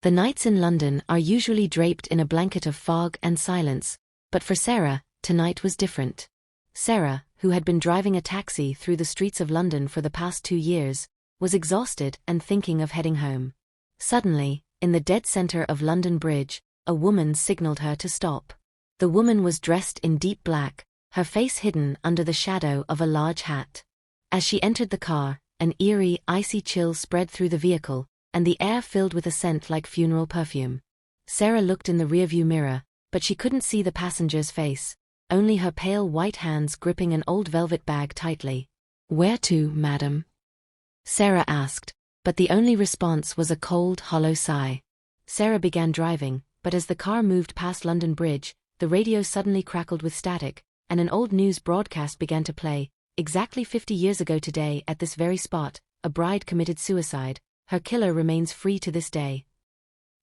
The nights in London are usually draped in a blanket of fog and silence, but for Sarah, tonight was different. Sarah, who had been driving a taxi through the streets of London for the past 2 years, was exhausted and thinking of heading home. Suddenly, in the dead center of London Bridge, a woman signaled her to stop. The woman was dressed in deep black, her face hidden under the shadow of a large hat. As she entered the car, an eerie, icy chill spread through the vehicle, and the air filled with a scent like funeral perfume. Sarah looked in the rearview mirror, but she couldn't see the passenger's face, only her pale white hands gripping an old velvet bag tightly. "Where to, madam?" Sarah asked, but the only response was a cold, hollow sigh. Sarah began driving, but as the car moved past London Bridge, the radio suddenly crackled with static, and an old news broadcast began to play. Exactly 50 years ago today, at this very spot, a bride committed suicide. Her killer remains free to this day.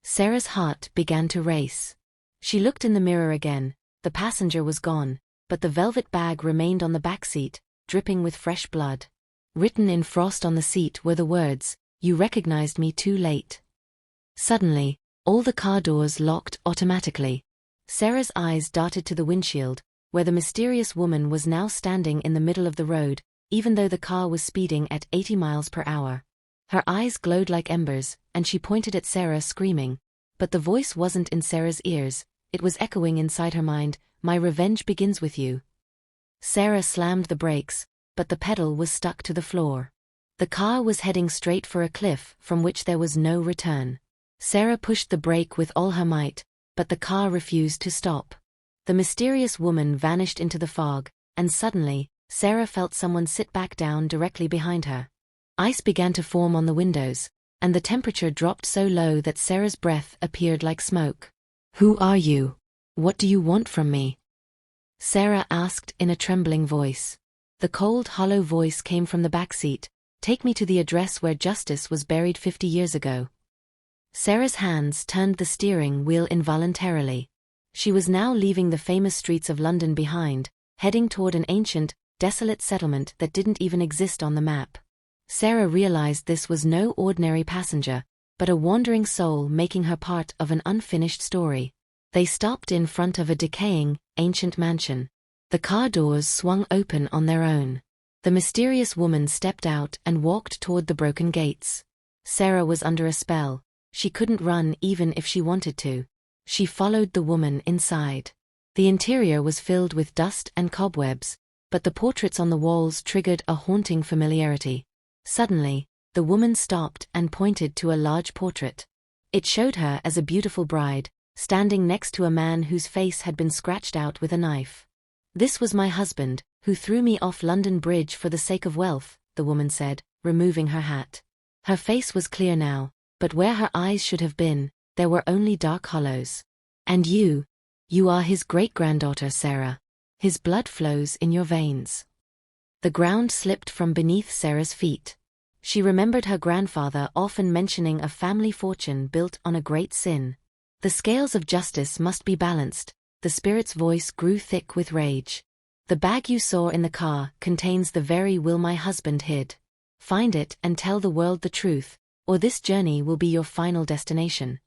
Sarah's heart began to race. She looked in the mirror again. The passenger was gone, but the velvet bag remained on the back seat, dripping with fresh blood. Written in frost on the seat were the words, "You recognized me too late." Suddenly, all the car doors locked automatically. Sarah's eyes darted to the windshield, where the mysterious woman was now standing in the middle of the road, even though the car was speeding at 80 miles per hour. Her eyes glowed like embers, and she pointed at Sarah screaming. But the voice wasn't in Sarah's ears, it was echoing inside her mind, "My revenge begins with you." Sarah slammed the brakes, but the pedal was stuck to the floor. The car was heading straight for a cliff from which there was no return. Sarah pushed the brake with all her might, but the car refused to stop. The mysterious woman vanished into the fog, and suddenly, Sarah felt someone sit back down directly behind her. Ice began to form on the windows, and the temperature dropped so low that Sarah's breath appeared like smoke. "Who are you? What do you want from me?" Sarah asked in a trembling voice. The cold, hollow voice came from the back seat. "Take me to the address where justice was buried 50 years ago." Sarah's hands turned the steering wheel involuntarily. She was now leaving the famous streets of London behind, heading toward an ancient, desolate settlement that didn't even exist on the map. Sarah realized this was no ordinary passenger, but a wandering soul making her part of an unfinished story. They stopped in front of a decaying, ancient mansion. The car doors swung open on their own. The mysterious woman stepped out and walked toward the broken gates. Sarah was under a spell. She couldn't run even if she wanted to. She followed the woman inside. The interior was filled with dust and cobwebs, but the portraits on the walls triggered a haunting familiarity. Suddenly, the woman stopped and pointed to a large portrait. It showed her as a beautiful bride, standing next to a man whose face had been scratched out with a knife. "This was my husband, who threw me off London Bridge for the sake of wealth," the woman said, removing her hat. Her face was clear now, but where her eyes should have been, there were only dark hollows. "And you are his great-granddaughter, Sarah. His blood flows in your veins." The ground slipped from beneath Sarah's feet. She remembered her grandfather often mentioning a family fortune built on a great sin. The scales of justice must be balanced. The spirit's voice grew thick with rage. "The bag you saw in the car contains the very will my husband hid. Find it and tell the world the truth, or this journey will be your final destination."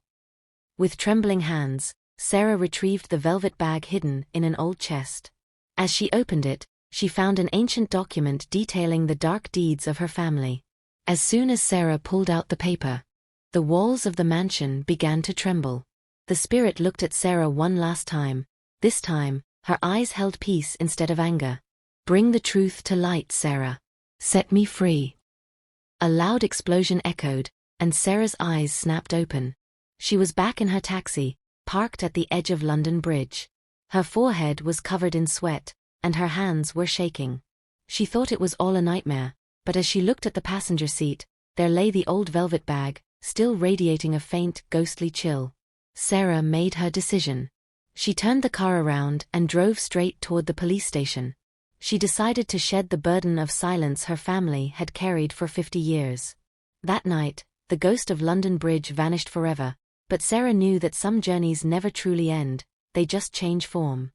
With trembling hands, Sarah retrieved the velvet bag hidden in an old chest. As she opened it, she found an ancient document detailing the dark deeds of her family. As soon as Sarah pulled out the paper, the walls of the mansion began to tremble. The spirit looked at Sarah one last time. This time, her eyes held peace instead of anger. "Bring the truth to light, Sarah. Set me free." A loud explosion echoed, and Sarah's eyes snapped open. She was back in her taxi, parked at the edge of London Bridge. Her forehead was covered in sweat, and her hands were shaking. She thought it was all a nightmare, but as she looked at the passenger seat, there lay the old velvet bag, still radiating a faint, ghostly chill. Sarah made her decision. She turned the car around and drove straight toward the police station. She decided to shed the burden of silence her family had carried for 50 years. That night, the ghost of London Bridge vanished forever, but Sarah knew that some journeys never truly end, they just change form.